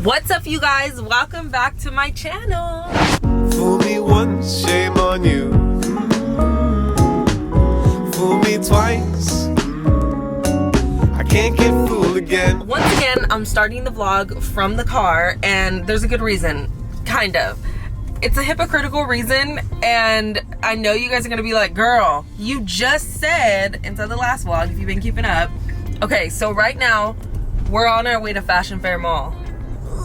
What's up, you guys? Welcome back to my channel. Fool me once, shame on you. Fool me twice, I can't get fooled again. Once again, I'm starting the vlog from the car, and there's a good reason, kind of. It's a hypocritical reason, and I know you guys are gonna be like, girl, you just said inside the last vlog, if you've been keeping up. Okay, so right now, we're on our way to Fashion Fair Mall.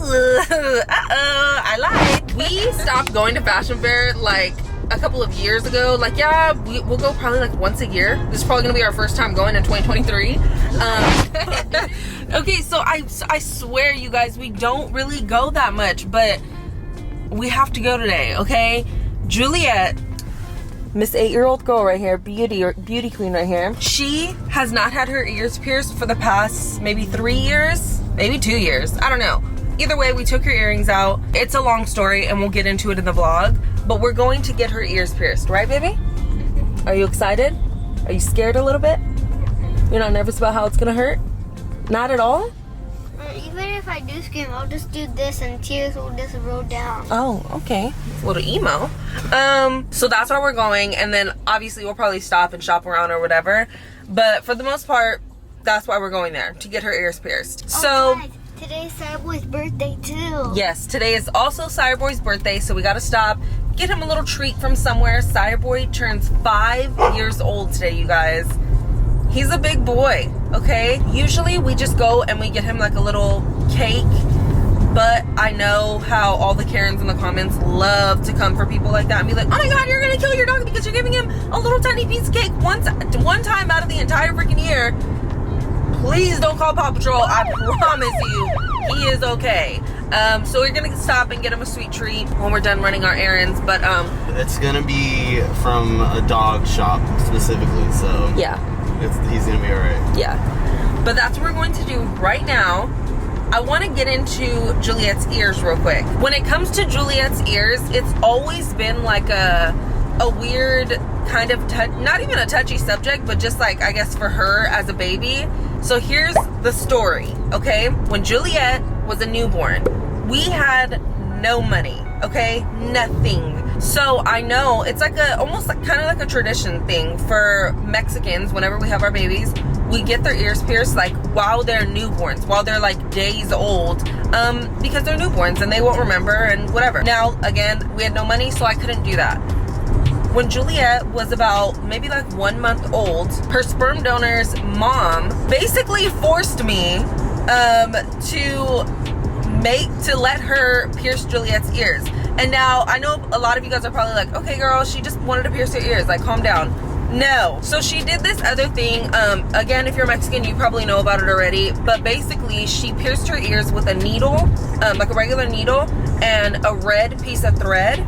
I lied. We stopped going to Fashion Fair like a couple of years ago. Like, yeah, we'll go probably like once a year. This is probably gonna be our first time going in 2023. Okay, so I swear, you guys, we don't really go that much, but we have to go today, okay? Juliet, Miss 8-year-old girl right here, beauty queen right here, she has not had her ears pierced for the past maybe 3 years, maybe 2 years, I don't know. Either way, we took her earrings out. It's a long story and we'll get into it in the vlog, but we're going to get her ears pierced, right, baby? Are you excited? Are you scared a little bit? You're not nervous about how it's gonna hurt? Not at all? Even if I do scream, I'll just do this and tears will just roll down. Oh, okay. A little emo. So that's where we're going, and then obviously we'll probably stop and shop around or whatever. But for the most part, that's why we're going there, to get her ears pierced. So guys, today's Cyborg's birthday too. yes, today is also Cyborg's birthday, so we gotta stop, get him a little treat from somewhere. Cyborg turns 5 years old today, you guys. He's a big boy, okay? Usually we just go and we get him like a little cake, but I know how all the Karens in the comments love to come for people like that and be like, oh my god, you're gonna kill your dog because you're giving him a little tiny piece of cake one time out of the entire freaking year. Please don't call Paw Patrol, I promise you, he is okay. So we're gonna stop and get him a sweet treat when we're done running our errands, but it's gonna be from a dog shop specifically, so yeah. He's gonna be alright. Yeah, but that's what we're going to do right now. I want to get into Juliet's ears real quick. When it comes to Juliet's ears, it's always been like a weird kind of not even a touchy subject, but just like, I guess, for her as a baby. So here's the story, okay? When Juliet was a newborn, we had no money, okay? Nothing. So I know it's like almost like kind of like a tradition thing for Mexicans. Whenever we have our babies, we get their ears pierced like while they're newborns, while they're like days old, because they're newborns and they won't remember and whatever. Now, again, we had no money, so I couldn't do that. When Juliet was about maybe like 1 month old, her sperm donor's mom basically forced me to let her pierce Juliet's ears. And now I know a lot of you guys are probably like, okay girl, she just wanted to pierce her ears, like calm down. No. So she did this other thing. Again, if you're Mexican, you probably know about it already, but basically she pierced her ears with a needle, like a regular needle, and a red piece of thread.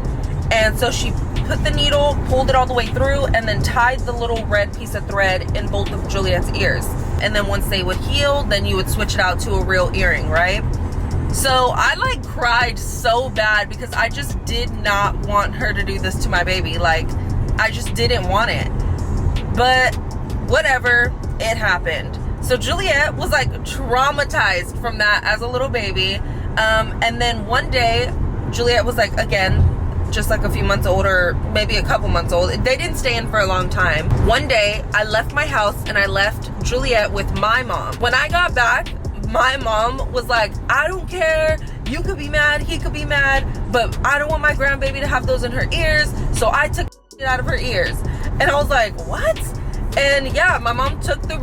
And so she put the needle, pulled it all the way through, and then tied the little red piece of thread in both of Juliet's ears. And then once they would heal, then you would switch it out to a real earring, right? So I like cried so bad because I just did not want her to do this to my baby. Like, I just didn't want it. But whatever, it happened. So Juliet was like traumatized from that as a little baby. And then one day, Juliet was like, again, just like a few months old or maybe a couple months old. They didn't stay in for a long time. One day, I left my house and I left Juliet with my mom. When I got back, my mom was like, I don't care, you could be mad, he could be mad, but I don't want my grandbaby to have those in her ears, so I took it out of her ears. And I was like, what? And yeah, my mom took the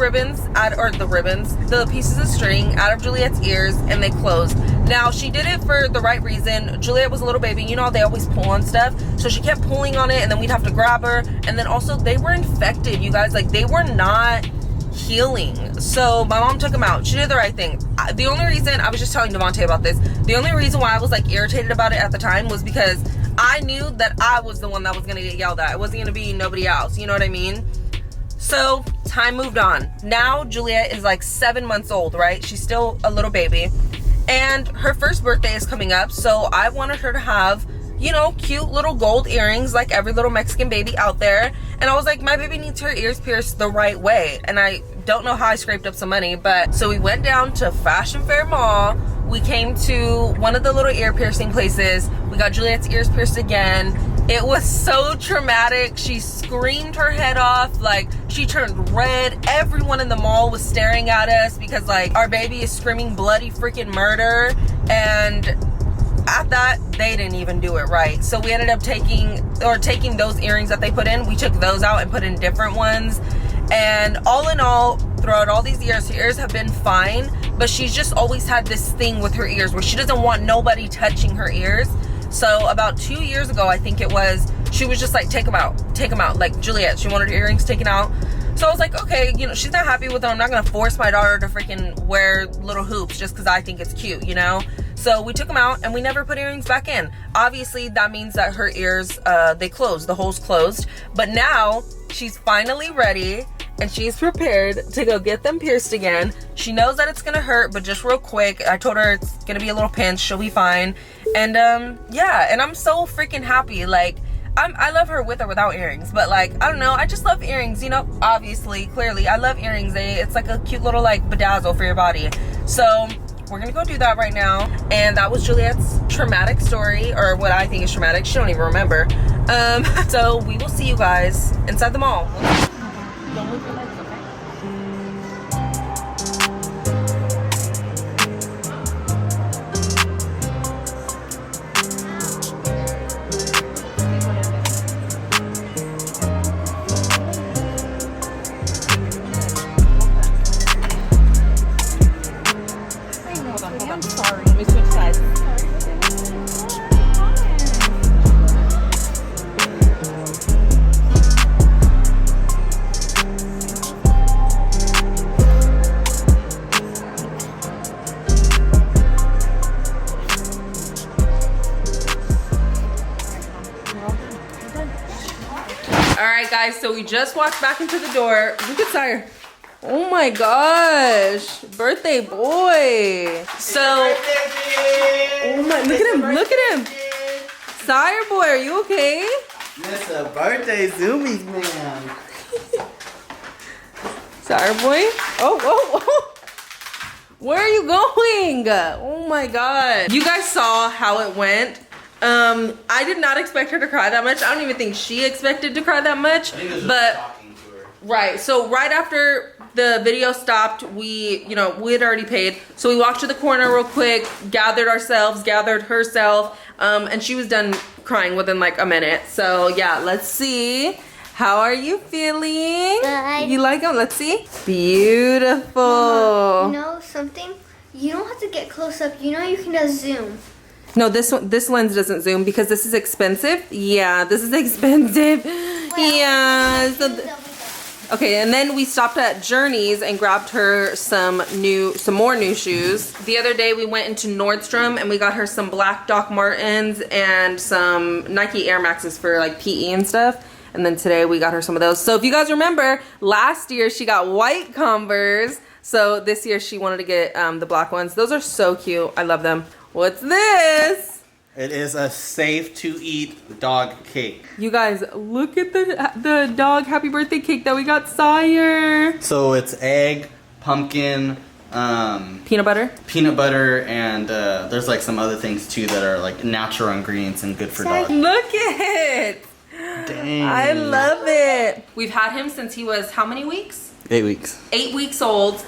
the pieces of string out of Juliet's ears and they closed. Now, she did it for the right reason. Juliet was a little baby, you know, they always pull on stuff, so she kept pulling on it and then we'd have to grab her. And then also they were infected, you guys, like they were not healing. So my mom took them out. She did the right thing. The only reason, I was just telling Devontae about this, the only reason why I was like irritated about it at the time was because I knew that I was the one that was gonna get yelled at. It wasn't gonna be nobody else, you know what I mean? So time moved on. Now Juliet is like 7 months old, right? She's still a little baby, and her first birthday is coming up, so I wanted her to have, you know, cute little gold earrings like every little Mexican baby out there. And I was like, my baby needs her ears pierced the right way. And I don't know how I scraped up some money, but so we went down to Fashion Fair Mall. we came to one of the little ear piercing places. We got Juliet's ears pierced again. It was so traumatic. She screamed her head off. Like, she turned red. Everyone in the mall was staring at us because, like, our baby is screaming bloody freaking murder. And at that, they didn't even do it right. So we ended up taking those earrings that they put in. We took those out and put in different ones. And all in all, throughout all these years, her ears have been fine. But she's just always had this thing with her ears where she doesn't want nobody touching her ears. So about 2 years ago, I think it was, she was just like, take them out. Like, Juliet, she wanted her earrings taken out. So I was like, okay, you know, she's not happy with them. I'm not gonna force my daughter to freaking wear little hoops just because I think it's cute, you know? So we took them out and we never put earrings back in. Obviously, that means that her ears, they closed, the hole's closed. But now she's finally ready and she's prepared to go get them pierced again. She knows that it's gonna hurt, but just real quick, I told her it's gonna be a little pinch, she'll be fine. And yeah, and I'm so freaking happy. Like, I love her with or without earrings, but like, I don't know, I just love earrings, you know? Obviously, clearly, I love earrings. It's like a cute little like bedazzle for your body. So we're gonna go do that right now. And that was Juliet's traumatic story, or what I think is traumatic. She don't even remember. So we will see you guys inside the mall. Don't move your legs, okay? Hold on. I'm sorry. Let me switch sides. Alright guys, so we just walked back into the door. Look at Sire. Oh my gosh. Birthday boy. So oh my, look at him. Sire boy, are you okay? It's a birthday zoomies, man. Sire boy? Oh. Where are you going? Oh my god. You guys saw how it went. I did not expect her to cry that much. I don't even think she expected to cry that much. I think it was just but shocking to her. right, so right after the video stopped, we had already paid. So we walked to the corner real quick, gathered herself, and she was done crying within like a minute. So yeah, let's see. How are you feeling? Good. You like them? Let's see. Beautiful. Mama, you know something? You don't have to get close up. You know you can just zoom. No, this lens doesn't zoom because this is expensive. Yeah, this is expensive. Yeah. So okay, and then we stopped at Journeys and grabbed her some more new shoes. The other day we went into Nordstrom and we got her some black Doc Martens and some Nike Air Maxes for like PE and stuff. And then today we got her some of those. So if you guys remember, last year she got white Converse. So this year she wanted to get the black ones. Those are so cute. I love them. What's this? It is a safe to eat dog cake. You guys, look at the dog happy birthday cake that we got Sire. So it's egg, pumpkin, Peanut butter. and there's like some other things too that are like natural ingredients and good for dogs. Look at it. Dang. I love it. We've had him since he was how many weeks? 8 weeks. 8 weeks old.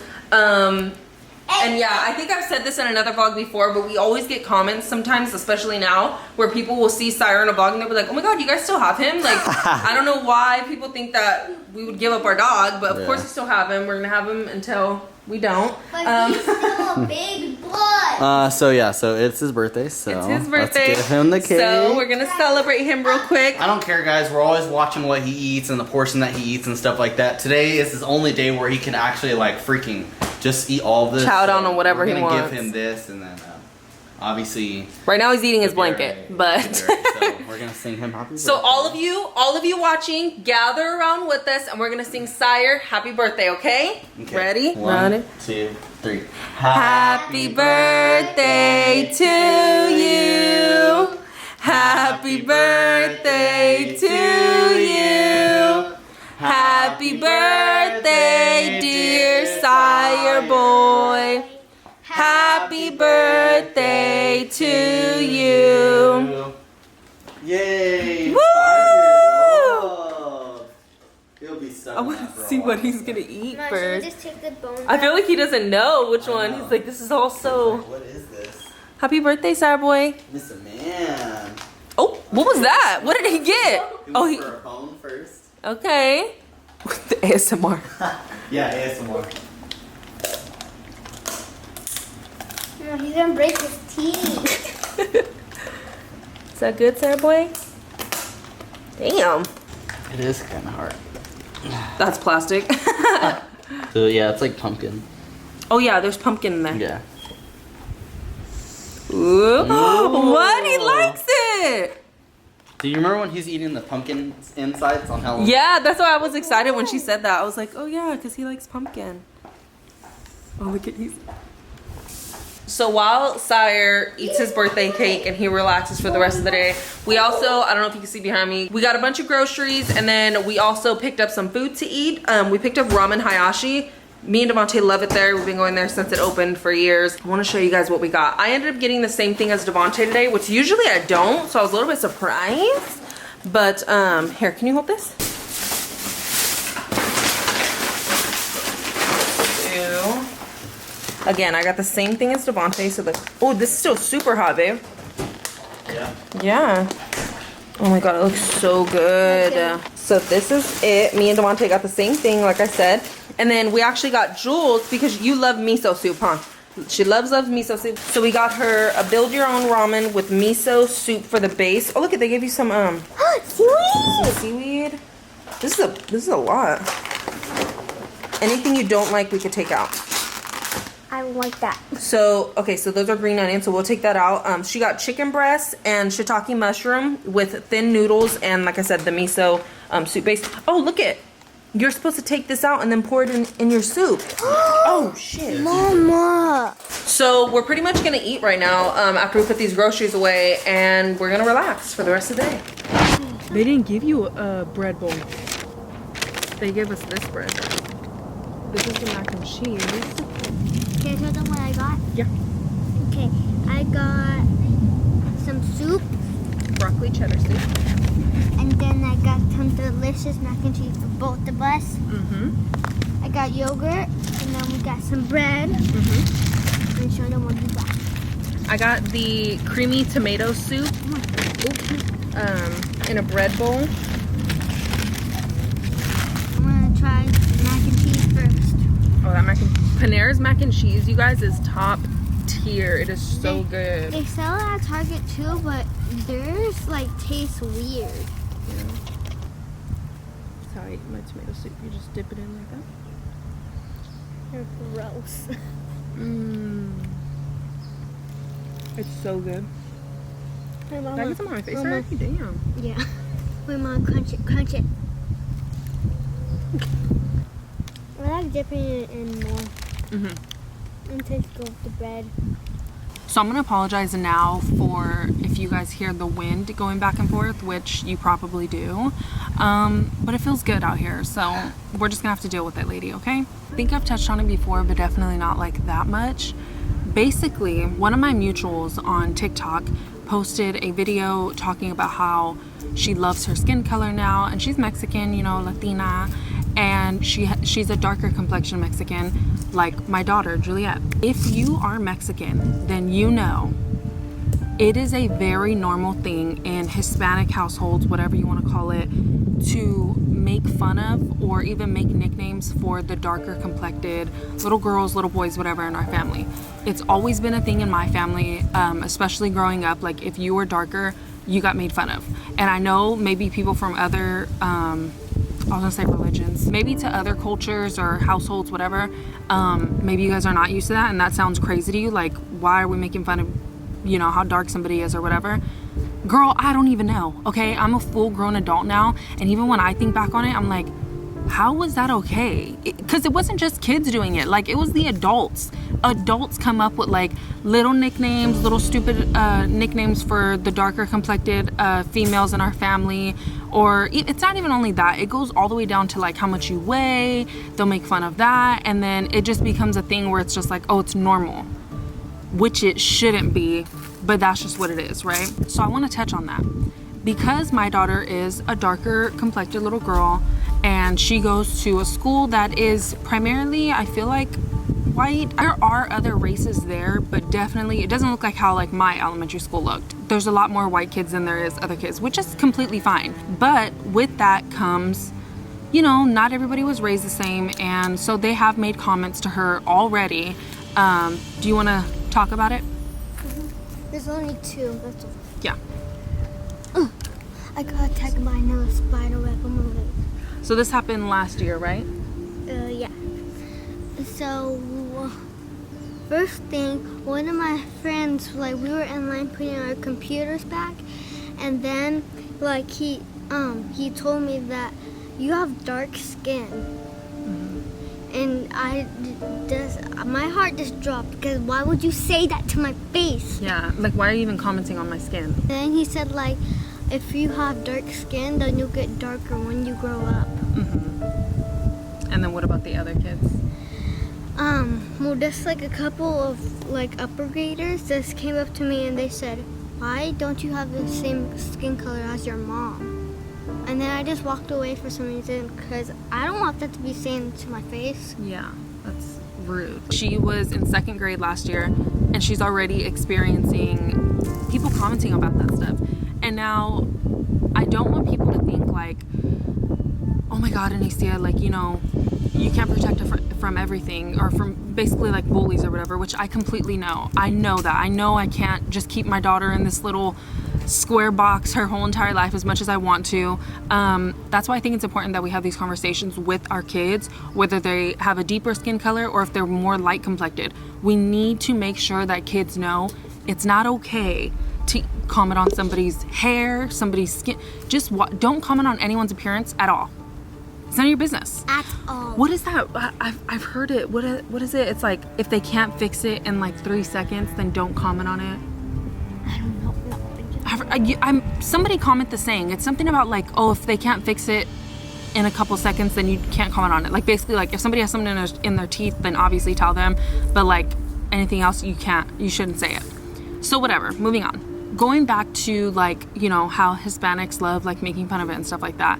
And yeah, I think I've said this in another vlog before, but we always get comments sometimes, especially now, where people will see Sire in a vlog and they'll be like, oh my god, you guys still have him? Like, I don't know why people think that we would give up our dog, but of course we still have him. We're gonna have him until we don't. But he's still a big boy. So it's his birthday, so It's his birthday. let's give him the cake. So we're gonna celebrate him real quick. I don't care, guys. We're always watching what he eats and the portion that he eats and stuff like that. Today is his only day where he can actually like freaking just eat all of this. Chow down on whatever he We're wants. gonna give him this, and then obviously Right now he's eating his February, blanket, but so we're gonna sing him happy birthday. so all of you watching, gather around with us and we're gonna sing Sire happy birthday, okay? Ready? 1, 2, 3. Happy birthday to you. Happy birthday to you. Happy birthday, dear Sire boy. Happy birthday to you. Yay! Woo! 5 years old. He'll be stuck. I want to see what he's gonna eat Mom, should we first. just take the bone I feel out? like he doesn't know which I one. know. He's like, this is all so. What is this? Happy birthday, Sour Boy. Mr. Man. Oh, what was that? What did he get? Oh, he. For a bone first. Okay. The ASMR. Yeah, ASMR. No, he's gonna break his teeth. Is that good, Sour Boy? Damn. It is kind of hard. That's plastic. So yeah, it's like pumpkin. Oh yeah, there's pumpkin in there. Yeah. Ooh. What? He likes it. Do you remember when he's eating the pumpkin insides on Halloween? Yeah, that's why I was excited when she said that. I was like, oh yeah, because he likes pumpkin. Oh, look at these. So while Sire eats his birthday cake and he relaxes for the rest of the day, we also, I don't know if you can see behind me, we got a bunch of groceries and then we also picked up some food to eat. We picked up ramen hayashi. Me and Devontae love it there. We've been going there since it opened for years. I want to show you guys what we got. I ended up getting the same thing as Devontae today, which usually I don't, so I was a little bit surprised. But here, can you hold this? Again, I got the same thing as Devontae, so oh, this is still super hot, babe. Yeah. Yeah. Oh my god, it looks so good. So this is it. Me and Devontae got the same thing, like I said. And then we actually got Jules, because you love miso soup, huh? She loves miso soup. So we got her a build your own ramen with miso soup for the base. Oh, look at, they gave you some seaweed. This is a lot. Anything you don't like, we could take out. I like that. So, okay, so those are green onions, so we'll take that out. She got chicken breast and shiitake mushroom with thin noodles and, like I said, the miso soup base. Oh, look it. You're supposed to take this out and then pour it in your soup. Oh, shit. Mama. So we're pretty much gonna eat right now after we put these groceries away, and we're gonna relax for the rest of the day. They didn't give you a bread bowl. They gave us this bread. This is the mac and cheese. Can I tell them what I got? Yeah. Okay, I got some soup, Broccoli cheddar soup. and then I got some delicious mac and cheese for both of us. Mm-hmm. I got yogurt, and then we got some bread. Mm-hmm. And show them what we got. I got the creamy tomato soup in a bread bowl. I'm gonna try mac and cheese first. Oh, that Panera's mac and cheese, you guys, is top tier. It is so good. They sell it at Target too, but theirs like tastes weird. That's how I eat my tomato soup. You just dip it in like that. They're gross. Mmm. It's so good. Hey, Did I Mama. get some on my face Mama. already? Damn. Yeah. Wait, Mom, crunch it, crunch it. I like dipping it in more. Mm-hmm. And taste good with the bread. So I'm gonna apologize now for if you guys hear the wind going back and forth, which you probably do. But it feels good out here, so we're just gonna have to deal with it, lady, okay? I think I've touched on it before, but definitely not like that much. Basically, one of my mutuals on TikTok posted a video talking about how she loves her skin color now, and she's Mexican, you know, Latina, and she's a darker complexion Mexican, like my daughter Juliet. If you are Mexican, then you know it is a very normal thing in Hispanic households, whatever you want to call it, to make fun of or even make nicknames for the darker complected little girls, little boys, whatever in our family. It's always been a thing in my family, especially growing up. Like, if you were darker, you got made fun of. And I know maybe people from other I was gonna say religions, maybe to other cultures or households, whatever, maybe you guys are not used to that and that sounds crazy to you. Like, why are we making fun of, you know, how dark somebody is or whatever? Girl, I don't even know, okay? I'm a full grown adult now, and even when I think back on it, I'm like, how was that okay? Because it wasn't just kids doing it, like, it was the adults. Adults come up with like little nicknames, little stupid nicknames for the darker complected females in our family. Or it's not even only that, it goes all the way down to like how much you weigh. They'll make fun of that, and then it just becomes a thing where it's just like, oh, it's normal. which it shouldn't be, but that's just what it is, right? So I want to touch on that. Because my daughter is a darker complected little girl and she goes to a school that is primarily, I feel like, white. There are other races there, but definitely it doesn't look like how like my elementary school looked. There's a lot more white kids than there is other kids, which is completely fine. But with that comes, you know, not everybody was raised the same, and so they have made comments to her already. Do you want to talk about it? There's only 2. That's all. Yeah. I got attacked by another spider web on my leg. So this happened last year, right? Yeah. So, first thing, one of my friends, like, we were in line putting our computers back, and then, like, he told me that you have dark skin. And my heart just dropped, because why would you say that to my face? Yeah, like why are you even commenting on my skin? And then he said, like, if you have dark skin, then you'll get darker when you grow up. And then what about the other kids? Well, just like a couple of like upper graders just came up to me and they said, why don't you have the same skin color as your mom? And then I just walked away for some reason because I don't want that to be saying to my face. Yeah, that's rude. She was in 2nd grade last year and she's already experiencing people commenting about that stuff. And now I don't want people to think like, oh my God, Anicia, like, you know, you can't protect her from everything, or from basically like bullies or whatever, which I completely know. I know that. I know I can't just keep my daughter in this little square box her whole entire life as much as I want to. That's why I think it's important that we have these conversations with our kids, whether they have a deeper skin color or if they're more light complected. We need to make sure that kids know it's not okay to comment on somebody's hair, somebody's skin. Just don't comment on anyone's appearance at all. It's none of your business. At all. What is that? I've heard it. What is it? It's like if they can't fix it in like 3 seconds, then don't comment on it. I don't know. Somebody comment the saying. It's something about like, oh, if they can't fix it in a couple seconds, then you can't comment on it. Like basically, like if somebody has something in their teeth, then obviously tell them. But like anything else, you shouldn't say it. So whatever. Moving on. Going back to like, you know, how Hispanics love like making fun of it and stuff like that.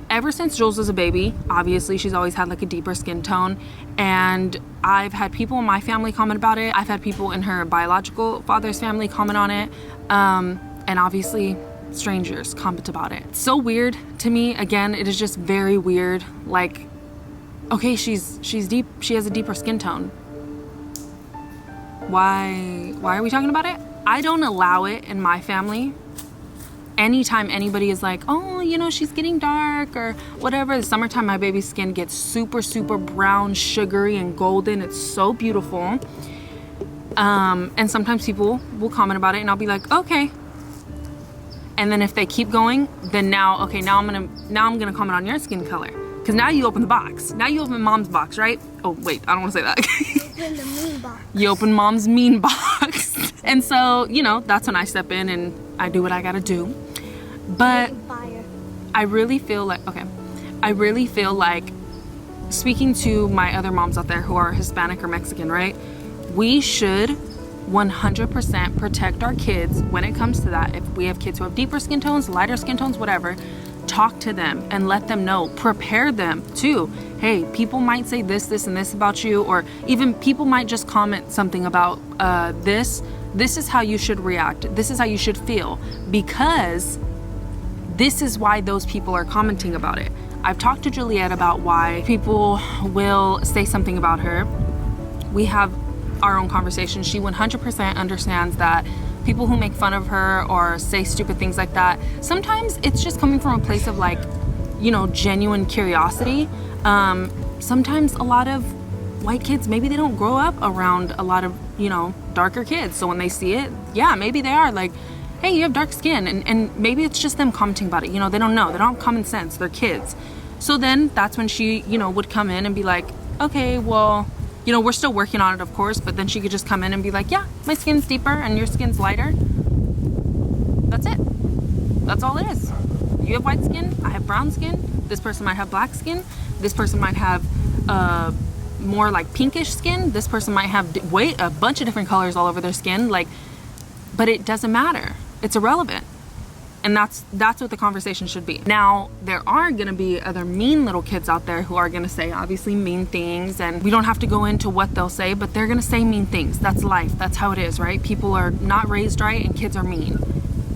Ever since Jules was a baby, obviously she's always had like a deeper skin tone, and I've had people in my family comment about it. I've had people in her biological father's family comment on it, and obviously strangers comment about it. It's so weird to me. Again, it is just very weird. Like, okay, she's deep. She has a deeper skin tone. Why are we talking about it? I don't allow it in my family. Anytime anybody is like, oh, you know, she's getting dark or whatever, the summertime, my baby's skin gets super, super brown, sugary, and golden. It's so beautiful. And sometimes people will comment about it and I'll be like, okay. And then if they keep going, then now I'm gonna comment on your skin color. Because now you open the box. Now you open mom's box, right? Oh, wait, I don't want to say that. Open the mean box. You open mom's mean box. And so, you know, that's when I step in and I do what I gotta do. But I really feel like, speaking to my other moms out there who are Hispanic or Mexican, right? We should 100% protect our kids when it comes to that. If we have kids who have deeper skin tones, lighter skin tones, whatever, talk to them and let them know. Prepare them too. Hey, people might say this, and this about you, or even people might just comment something about this. This is how you should react. This is how you should feel, because this is why those people are commenting about it. I've talked to Juliet about why people will say something about her. We have our own conversation. She 100% understands that people who make fun of her or say stupid things like that, sometimes it's just coming from a place of like, you know, genuine curiosity. Sometimes a lot of white kids, maybe they don't grow up around a lot of, you know, darker kids. So when they see it, yeah, maybe they are like, hey, you have dark skin, and maybe it's just them commenting about it. You know, they don't know. They don't have common sense. They're kids. So then that's when she, you know, would come in and be like, okay, well, you know, we're still working on it, of course, but then she could just come in and be like, yeah, my skin's deeper and your skin's lighter. That's it. That's all it is. You have white skin, I have brown skin. This person might have black skin. This person might have more like pinkish skin. This person might have a bunch of different colors all over their skin, like, but it doesn't matter. It's irrelevant. And that's what the conversation should be. Now, there are gonna be other mean little kids out there who are gonna say obviously mean things, and we don't have to go into what they'll say, but they're gonna say mean things. That's life, that's how it is, right? People are not raised right and kids are mean.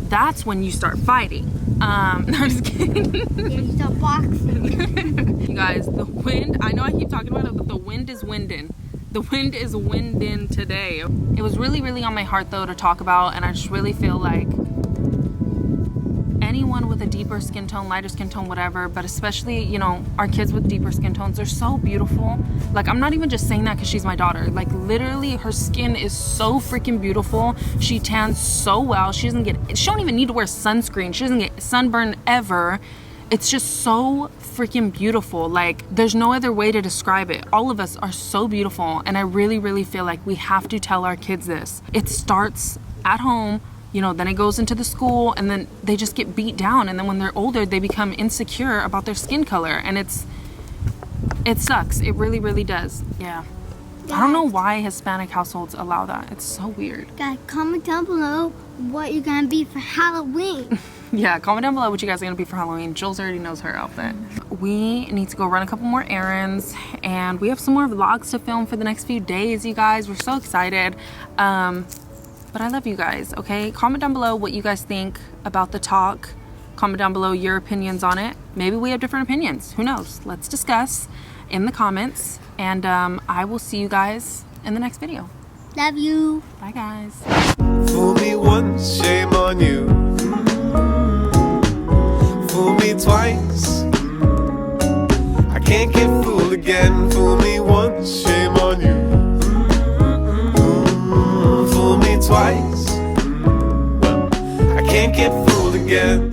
That's when you start fighting. I'm just kidding. Yeah, you start boxing. You guys, the wind, I know I keep talking about it, but the wind is winding. The wind is winding today. It was really, really on my heart though to talk about, and I just really feel like anyone with a deeper skin tone, lighter skin tone, whatever, but especially, you know, our kids with deeper skin tones, they're so beautiful. Like, I'm not even just saying that because she's my daughter. Like, literally, her skin is so freaking beautiful. She tans so well. She don't even need to wear sunscreen. She doesn't get sunburn ever. It's just so freaking beautiful. Like, there's no other way to describe it. All of us are so beautiful, and I really, really feel like we have to tell our kids this. It starts at home, you know, then it goes into the school, and then they just get beat down, and then when they're older they become insecure about their skin color, and it sucks. It really, really does. Yeah. I don't know why Hispanic households allow that. It's so weird. Guys, comment down below what you're gonna be for Halloween. Yeah, comment down below what you guys are gonna be for Halloween. Jules already knows her outfit. We need to go run a couple more errands, and we have some more vlogs to film for the next few days, you guys. We're so excited. But I love you guys, okay? Comment down below what you guys think about the talk. Comment down below your opinions on it. Maybe we have different opinions. Who knows? Let's discuss in the comments. And I will see you guys in the next video. Love you. Bye, guys. Fool me once, shame on you. Fool me twice, I can't get fooled again. Fool me once, shame on you. Fool me twice, I can't get fooled again.